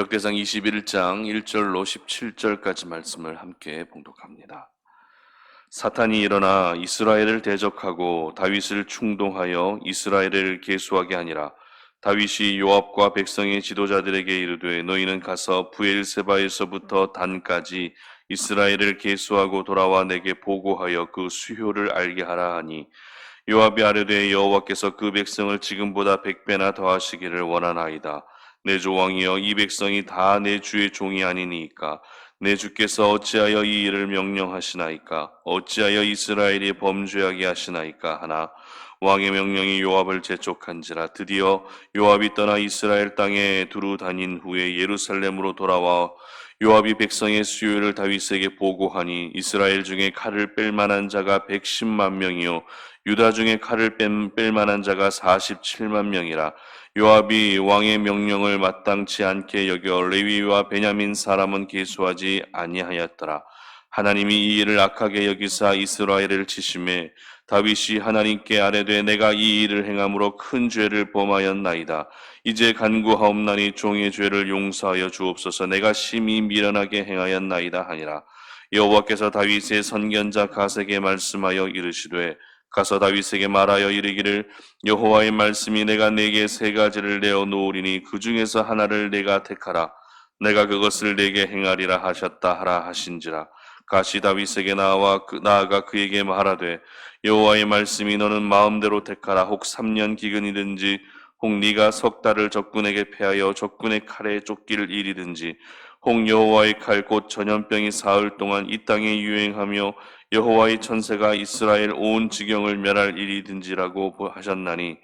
역대상 21장 1절로 17절까지 말씀을 함께 봉독합니다. 사탄이 일어나 이스라엘을 대적하고 다윗을 충동하여 이스라엘을 계수하게 하니라. 다윗이 요압과 백성의 지도자들에게 이르되 너희는 가서 브엘세바에서부터 단까지 이스라엘을 계수하고 돌아와 내게 보고하여 그 수효를 알게 하라 하니 요압이 아뢰되 여호와께서 그 백성을 지금보다 100배나 더하시기를 원하나이다. 내 주 왕이여 이 백성이 다 내 주의 종이 아니니까 내 주께서 어찌하여 이 일을 명령하시나이까 어찌하여 이스라엘이 범죄하게 하시나이까 하나 왕의 명령이 요압을 재촉한지라. 드디어 요압이 떠나 이스라엘 땅에 두루 다닌 후에 예루살렘으로 돌아와 요압이 백성의 수요를 다윗에게 보고하니 이스라엘 중에 칼을 뺄 만한 자가 110만 명이요 유다 중에 칼을 뺄 만한 자가 47만 명이라. 요압이 왕의 명령을 마땅치 않게 여겨 레위와 베냐민 사람은 계수하지 아니하였더라. 하나님이 이 일을 악하게 여기사 이스라엘을 치심에 다윗이 하나님께 아뢰되 내가 이 일을 행함으로 큰 죄를 범하였나이다. 이제 간구하옵나니 종의 죄를 용서하여 주옵소서. 내가 심히 미련하게 행하였나이다 하니라. 여호와께서 다윗의 선견자 갓에게 말씀하여 이르시되 가서 다윗에게 말하여 이르기를 여호와의 말씀이 내가 네게 세 가지를 내어 놓으리니 그 중에서 하나를 내가 택하라. 내가 그것을 네게 행하리라 하셨다 하라 하신지라. 갓이 다윗에게 나아가 그에게 말하되 여호와의 말씀이 너는 마음대로 택하라. 혹 3년 기근이든지 혹 네가 석 달을 적군에게 패하여 적군의 칼에 쫓길 일이든지 혹 여호와의 칼 곧 전염병이 사흘 동안 이 땅에 유행하며 여호와의 천사가 이스라엘 온 지경을 멸할 일이든지라고 하셨나니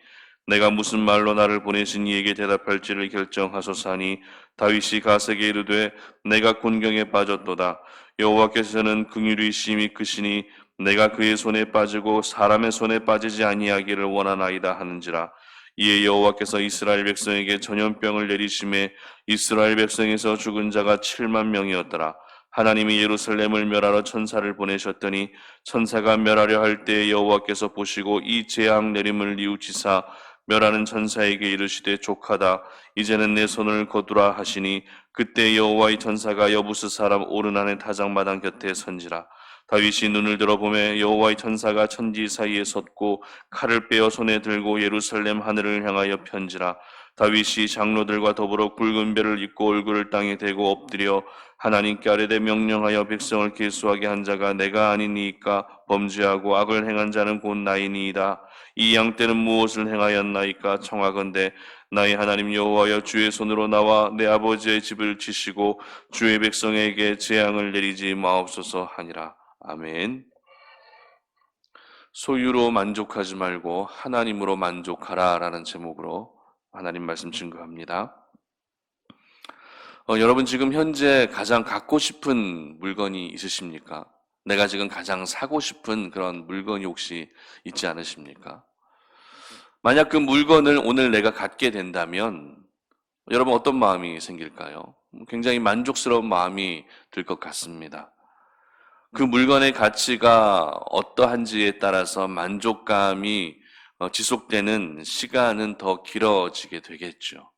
내가 무슨 말로 나를 보내신 이에게 대답할지를 결정하소서 하니 다윗이 갓에게 이르되 내가 곤경에 빠졌도다. 여호와께서는 긍휼히 심히 크시니 내가 그의 손에 빠지고 사람의 손에 빠지지 아니하기를 원하나이다 하는지라. 이에 여호와께서 이스라엘 백성에게 전염병을 내리심에 이스라엘 백성에서 죽은 자가 7만 명이었더라. 하나님이 예루살렘을 멸하러 천사를 보내셨더니 천사가 멸하려 할 때에 여호와께서 보시고 이 재앙 내림을 뉘우치사 멸하는 천사에게 이르시되 족하다. 이제는 내 손을 거두라 하시니 그때 여호와의 천사가 여부스 사람 오르난의 타작마당 곁에 선지라. 다윗이 눈을 들어보매 여호와의 천사가 천지 사이에 섰고 칼을 빼어 손에 들고 예루살렘 하늘을 향하여 편지라. 다윗이 장로들과 더불어 굵은 벨을 입고 얼굴을 땅에 대고 엎드려 하나님께 아뢰되 명령하여 백성을 계수하게 한 자가 내가 아니니까 범죄하고 악을 행한 자는 곧 나이니이다. 이 양 떼는 무엇을 행하였나이까 청하건대 나의 하나님 여호와여 주의 손으로 나와 내 아버지의 집을 치시고 주의 백성에게 재앙을 내리지 마옵소서 하니라. 아멘. 소유로 만족하지 말고 하나님으로 만족하라 라는 제목으로 하나님 말씀 증거합니다. 여러분 지금 현재 가장 갖고 싶은 물건이 있으십니까? 내가 지금 가장 사고 싶은 그런 물건이 혹시 있지 않으십니까? 만약 그 물건을 오늘 내가 갖게 된다면 여러분 어떤 마음이 생길까요? 굉장히 만족스러운 마음이 들 것 같습니다. 그 물건의 가치가 어떠한지에 따라서 만족감이 지속되는 시간은 더 길어지게 되겠죠.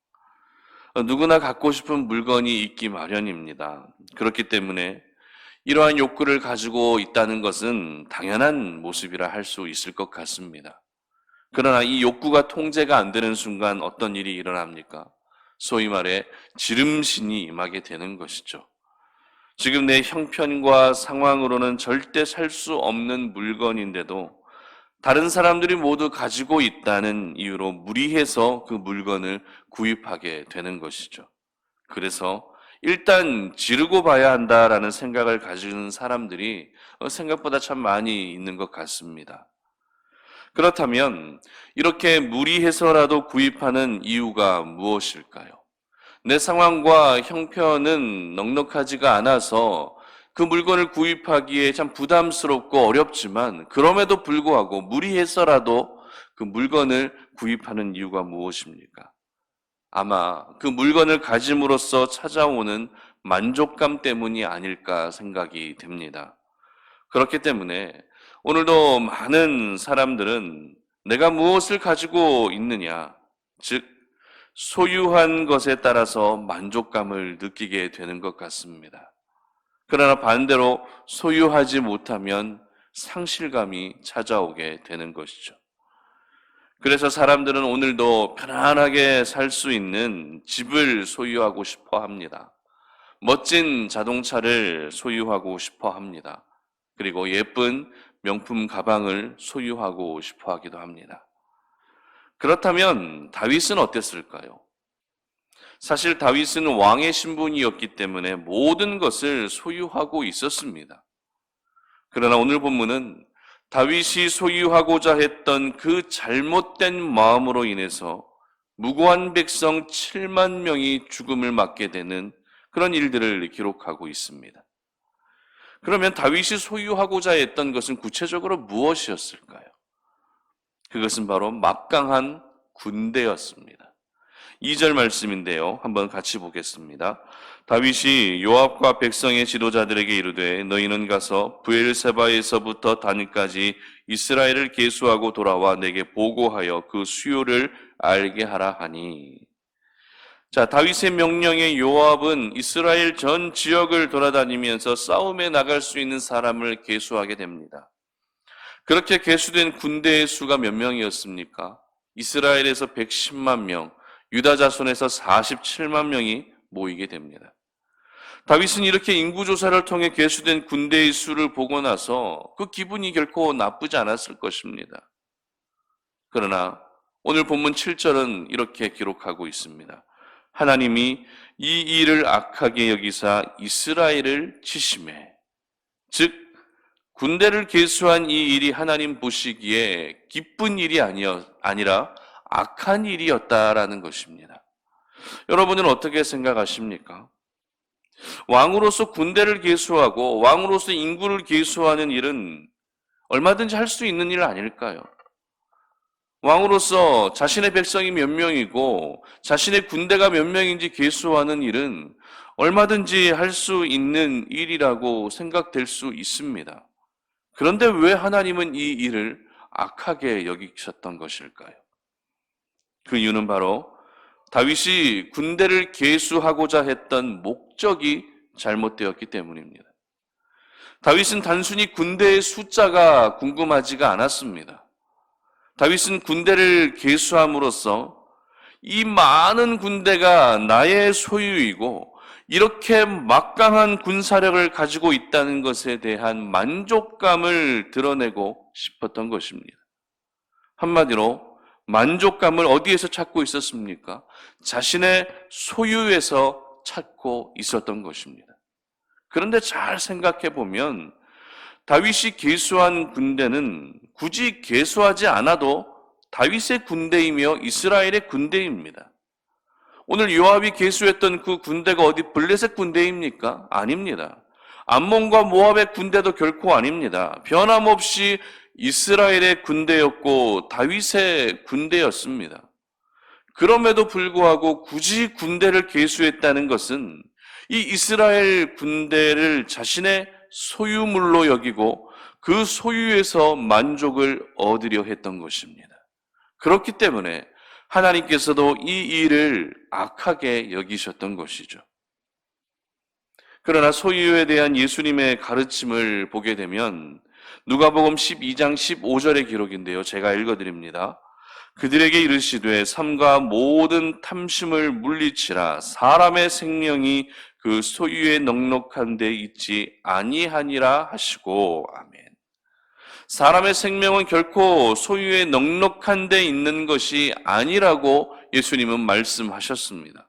누구나 갖고 싶은 물건이 있기 마련입니다. 그렇기 때문에 이러한 욕구를 가지고 있다는 것은 당연한 모습이라 할 수 있을 것 같습니다. 그러나 이 욕구가 통제가 안 되는 순간 어떤 일이 일어납니까? 소위 말해 지름신이 임하게 되는 것이죠. 지금 내 형편과 상황으로는 절대 살 수 없는 물건인데도 다른 사람들이 모두 가지고 있다는 이유로 무리해서 그 물건을 구입하게 되는 것이죠. 그래서 일단 지르고 봐야 한다라는 생각을 가지는 사람들이 생각보다 참 많이 있는 것 같습니다. 그렇다면 이렇게 무리해서라도 구입하는 이유가 무엇일까요? 내 상황과 형편은 넉넉하지가 않아서 그 물건을 구입하기에 참 부담스럽고 어렵지만 그럼에도 불구하고 무리해서라도 그 물건을 구입하는 이유가 무엇입니까? 아마 그 물건을 가짐으로써 찾아오는 만족감 때문이 아닐까 생각이 됩니다. 그렇기 때문에 오늘도 많은 사람들은 내가 무엇을 가지고 있느냐, 즉 소유한 것에 따라서 만족감을 느끼게 되는 것 같습니다. 그러나 반대로 소유하지 못하면 상실감이 찾아오게 되는 것이죠. 그래서 사람들은 오늘도 편안하게 살 수 있는 집을 소유하고 싶어 합니다. 멋진 자동차를 소유하고 싶어 합니다. 그리고 예쁜 명품 가방을 소유하고 싶어 하기도 합니다. 그렇다면 다윗은 어땠을까요? 사실 다윗은 왕의 신분이었기 때문에 모든 것을 소유하고 있었습니다. 그러나 오늘 본문은 다윗이 소유하고자 했던 그 잘못된 마음으로 인해서 무고한 백성 7만 명이 죽음을 맞게 되는 그런 일들을 기록하고 있습니다. 그러면 다윗이 소유하고자 했던 것은 구체적으로 무엇이었을까요? 그것은 바로 막강한 군대였습니다. 2절 말씀인데요. 한번 같이 보겠습니다. 다윗이 요압과 백성의 지도자들에게 이르되 너희는 가서 브엘세바에서부터 단까지 이스라엘을 계수하고 돌아와 내게 보고하여 그 수요를 알게 하라 하니. 자, 다윗의 명령에 요압은 이스라엘 전 지역을 돌아다니면서 싸움에 나갈 수 있는 사람을 계수하게 됩니다. 그렇게 계수된 군대의 수가 몇 명이었습니까? 이스라엘에서 110만 명, 유다 자손에서 47만 명이 모이게 됩니다. 다윗은 이렇게 인구조사를 통해 계수된 군대의 수를 보고 나서 그 기분이 결코 나쁘지 않았을 것입니다. 그러나 오늘 본문 7절은 이렇게 기록하고 있습니다. 하나님이 이 일을 악하게 여기사 이스라엘을 치심해. 즉 군대를 계수한 이 일이 하나님 보시기에 기쁜 일이 아니라 악한 일이었다라는 것입니다. 여러분은 어떻게 생각하십니까? 왕으로서 군대를 계수하고 왕으로서 인구를 계수하는 일은 얼마든지 할 수 있는 일 아닐까요? 왕으로서 자신의 백성이 몇 명이고 자신의 군대가 몇 명인지 계수하는 일은 얼마든지 할 수 있는 일이라고 생각될 수 있습니다. 그런데 왜 하나님은 이 일을 악하게 여기셨던 것일까요? 그 이유는 바로 다윗이 군대를 계수하고자 했던 목적이 잘못되었기 때문입니다. 다윗은 단순히 군대의 숫자가 궁금하지가 않았습니다. 다윗은 군대를 계수함으로써 이 많은 군대가 나의 소유이고 이렇게 막강한 군사력을 가지고 있다는 것에 대한 만족감을 드러내고 싶었던 것입니다. 한마디로 만족감을 어디에서 찾고 있었습니까? 자신의 소유에서 찾고 있었던 것입니다. 그런데 잘 생각해 보면 다윗이 계수한 군대는 굳이 계수하지 않아도 다윗의 군대이며 이스라엘의 군대입니다. 오늘 요압이 계수했던 그 군대가 어디 블레셋 군대입니까? 아닙니다. 암몬과 모압의 군대도 결코 아닙니다. 변함없이 이스라엘의 군대였고 다윗의 군대였습니다. 그럼에도 불구하고 굳이 군대를 계수했다는 것은 이 이스라엘 군대를 자신의 소유물로 여기고 그 소유에서 만족을 얻으려 했던 것입니다. 그렇기 때문에 하나님께서도 이 일을 악하게 여기셨던 것이죠. 그러나 소유에 대한 예수님의 가르침을 보게 되면 누가복음 12장 15절의 기록인데요. 제가 읽어드립니다. 그들에게 이르시되 삼가 모든 탐심을 물리치라. 사람의 생명이 그 소유에 넉넉한 데 있지 아니하니라 하시고. 아멘. 사람의 생명은 결코 소유에 넉넉한 데 있는 것이 아니라고 예수님은 말씀하셨습니다.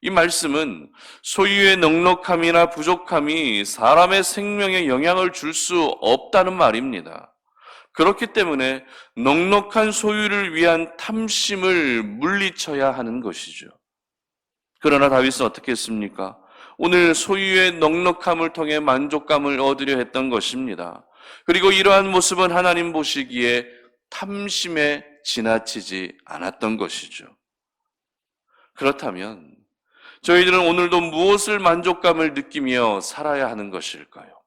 이 말씀은 소유의 넉넉함이나 부족함이 사람의 생명에 영향을 줄 수 없다는 말입니다. 그렇기 때문에 넉넉한 소유를 위한 탐심을 물리쳐야 하는 것이죠. 그러나 다윗은 어떻게 했습니까? 오늘 소유의 넉넉함을 통해 만족감을 얻으려 했던 것입니다. 그리고 이러한 모습은 하나님 보시기에 탐심에 지나치지 않았던 것이죠. 그렇다면 저희들은 오늘도 무엇을 만족감을 느끼며 살아야 하는 것일까요?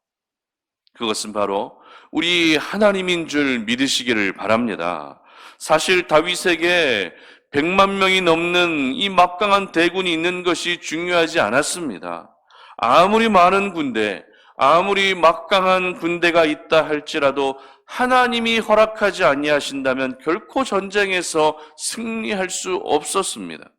그것은 바로 우리 하나님인 줄 믿으시기를 바랍니다. 사실 다윗에게 100만 명이 넘는 이 막강한 대군이 있는 것이 중요하지 않았습니다. 아무리 많은 군대, 아무리 막강한 군대가 있다 할지라도 하나님이 허락하지 아니하신다면 결코 전쟁에서 승리할 수 없었습니다.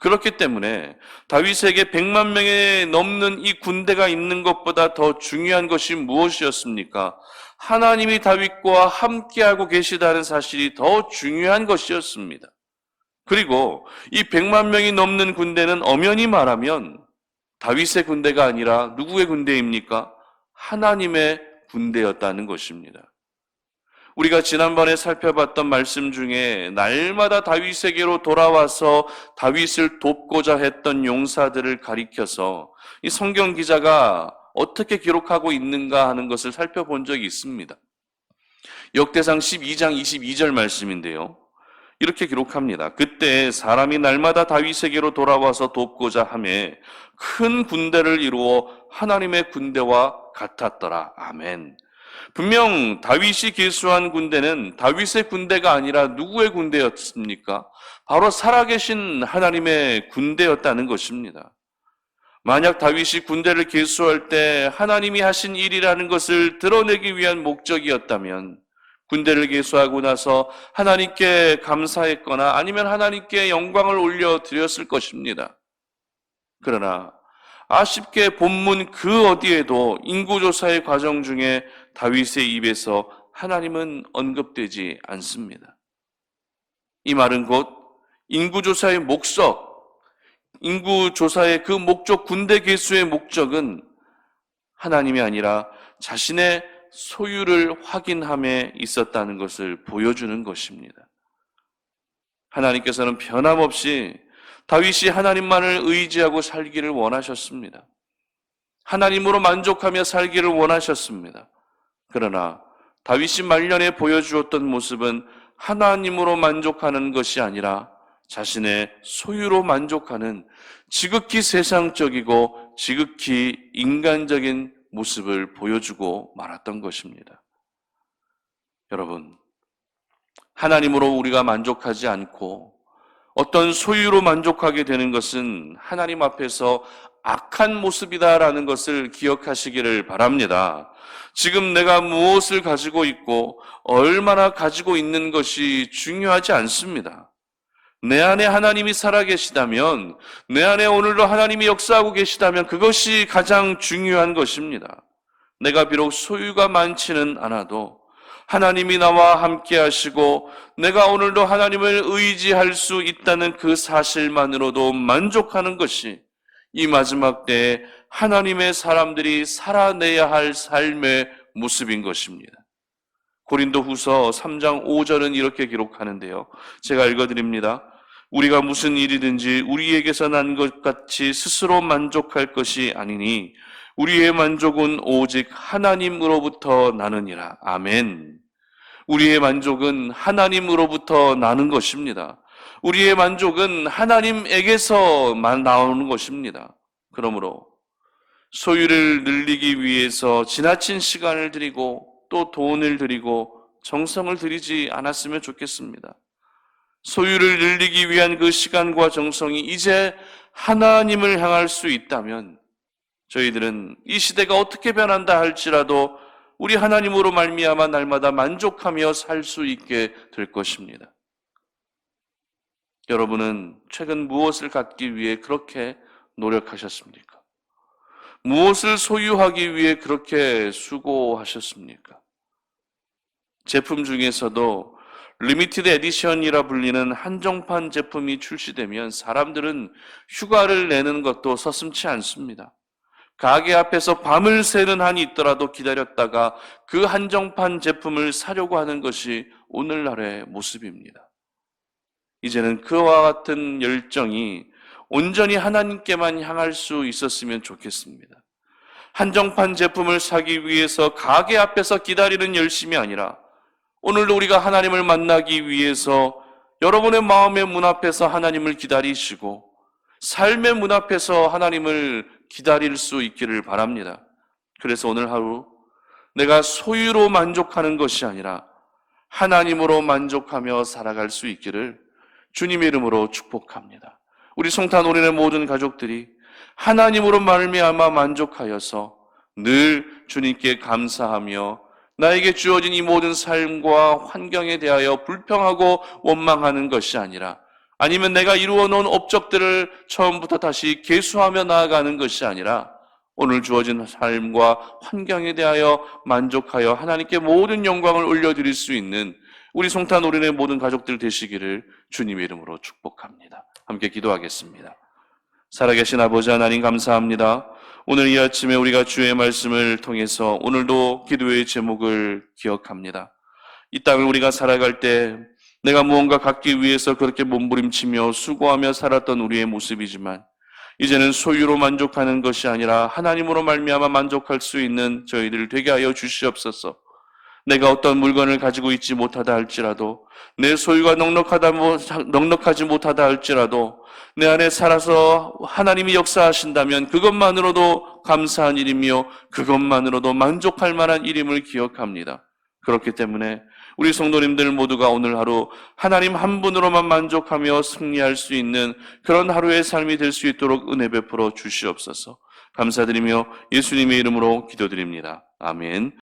그렇기 때문에 다윗에게 100만 명에 넘는 이 군대가 있는 것보다 더 중요한 것이 무엇이었습니까? 하나님이 다윗과 함께하고 계시다는 사실이 더 중요한 것이었습니다. 그리고 이 100만 명이 넘는 군대는 엄연히 말하면 다윗의 군대가 아니라 누구의 군대입니까? 하나님의 군대였다는 것입니다. 우리가 지난번에 살펴봤던 말씀 중에 날마다 다윗에게로 돌아와서 다윗을 돕고자 했던 용사들을 가리켜서 이 성경 기자가 어떻게 기록하고 있는가 하는 것을 살펴본 적이 있습니다. 역대상 12장 22절 말씀인데요. 이렇게 기록합니다. 그때 사람이 날마다 다윗에게로 돌아와서 돕고자 하매 큰 군대를 이루어 하나님의 군대와 같았더라. 아멘. 분명 다윗이 계수한 군대는 다윗의 군대가 아니라 누구의 군대였습니까? 바로 살아계신 하나님의 군대였다는 것입니다. 만약 다윗이 군대를 계수할 때 하나님이 하신 일이라는 것을 드러내기 위한 목적이었다면 군대를 계수하고 나서 하나님께 감사했거나 아니면 하나님께 영광을 올려드렸을 것입니다. 그러나 아쉽게 본문 그 어디에도 인구조사의 과정 중에 다윗의 입에서 하나님은 언급되지 않습니다. 이 말은 곧 인구조사의 목적, 인구조사의 그 목적, 군대 계수의 목적은 하나님이 아니라 자신의 소유를 확인함에 있었다는 것을 보여주는 것입니다. 하나님께서는 변함없이 다윗이 하나님만을 의지하고 살기를 원하셨습니다. 하나님으로 만족하며 살기를 원하셨습니다. 그러나 다윗이 말년에 보여주었던 모습은 하나님으로 만족하는 것이 아니라 자신의 소유로 만족하는 지극히 세상적이고 지극히 인간적인 모습을 보여주고 말았던 것입니다. 여러분, 하나님으로 우리가 만족하지 않고 어떤 소유로 만족하게 되는 것은 하나님 앞에서 악한 모습이다라는 것을 기억하시기를 바랍니다. 지금 내가 무엇을 가지고 있고 얼마나 가지고 있는 것이 중요하지 않습니다. 내 안에 하나님이 살아계시다면, 내 안에 오늘도 하나님이 역사하고 계시다면 그것이 가장 중요한 것입니다. 내가 비록 소유가 많지는 않아도 하나님이 나와 함께 하시고 내가 오늘도 하나님을 의지할 수 있다는 그 사실만으로도 만족하는 것이 이 마지막 때에 하나님의 사람들이 살아내야 할 삶의 모습인 것입니다. 고린도후서 3장 5절은 이렇게 기록하는데요. 제가 읽어드립니다. 우리가 무슨 일이든지 우리에게서 난 것 같이 스스로 만족할 것이 아니니 우리의 만족은 오직 하나님으로부터 나느니라. 아멘. 우리의 만족은 하나님으로부터 나는 것입니다. 우리의 만족은 하나님에게서만 나오는 것입니다. 그러므로 소유를 늘리기 위해서 지나친 시간을 들이고 또 돈을 들이고 정성을 들이지 않았으면 좋겠습니다. 소유를 늘리기 위한 그 시간과 정성이 이제 하나님을 향할 수 있다면 저희들은 이 시대가 어떻게 변한다 할지라도 우리 하나님으로 말미암아 날마다 만족하며 살 수 있게 될 것입니다. 여러분은 최근 무엇을 갖기 위해 그렇게 노력하셨습니까? 무엇을 소유하기 위해 그렇게 수고하셨습니까? 제품 중에서도 리미티드 에디션이라 불리는 한정판 제품이 출시되면 사람들은 휴가를 내는 것도 서슴지 않습니다. 가게 앞에서 밤을 새는 한이 있더라도 기다렸다가 그 한정판 제품을 사려고 하는 것이 오늘날의 모습입니다. 이제는 그와 같은 열정이 온전히 하나님께만 향할 수 있었으면 좋겠습니다. 한정판 제품을 사기 위해서 가게 앞에서 기다리는 열심이 아니라 오늘도 우리가 하나님을 만나기 위해서 여러분의 마음의 문 앞에서 하나님을 기다리시고 삶의 문 앞에서 하나님을 기다릴 수 있기를 바랍니다. 그래서 오늘 하루 내가 소유로 만족하는 것이 아니라 하나님으로 만족하며 살아갈 수 있기를 주님의 이름으로 축복합니다. 우리 성탄 올인의 모든 가족들이 하나님으로 말미암아 만족하여서 늘 주님께 감사하며 나에게 주어진 이 모든 삶과 환경에 대하여 불평하고 원망하는 것이 아니라, 아니면 내가 이루어 놓은 업적들을 처음부터 다시 계수하며 나아가는 것이 아니라, 오늘 주어진 삶과 환경에 대하여 만족하여 하나님께 모든 영광을 올려드릴 수 있는 우리 성탄 올인의 모든 가족들 되시기를 주님의 이름으로 축복합니다. 함께 기도하겠습니다. 살아계신 아버지 하나님, 감사합니다. 오늘 이 아침에 우리가 주의 말씀을 통해서 오늘도 기도의 제목을 기억합니다. 이 땅을 우리가 살아갈 때 내가 무언가 갖기 위해서 그렇게 몸부림치며 수고하며 살았던 우리의 모습이지만, 이제는 소유로 만족하는 것이 아니라 하나님으로 말미암아 만족할 수 있는 저희들 되게 하여 주시옵소서. 내가 어떤 물건을 가지고 있지 못하다 할지라도, 내 소유가 넉넉하지 못하다 할지라도 내 안에 살아서 하나님이 역사하신다면 그것만으로도 감사한 일이며 그것만으로도 만족할 만한 일임을 기억합니다. 그렇기 때문에 우리 성도님들 모두가 오늘 하루 하나님 한 분으로만 만족하며 승리할 수 있는 그런 하루의 삶이 될 수 있도록 은혜 베풀어 주시옵소서. 감사드리며 예수님의 이름으로 기도드립니다. 아멘.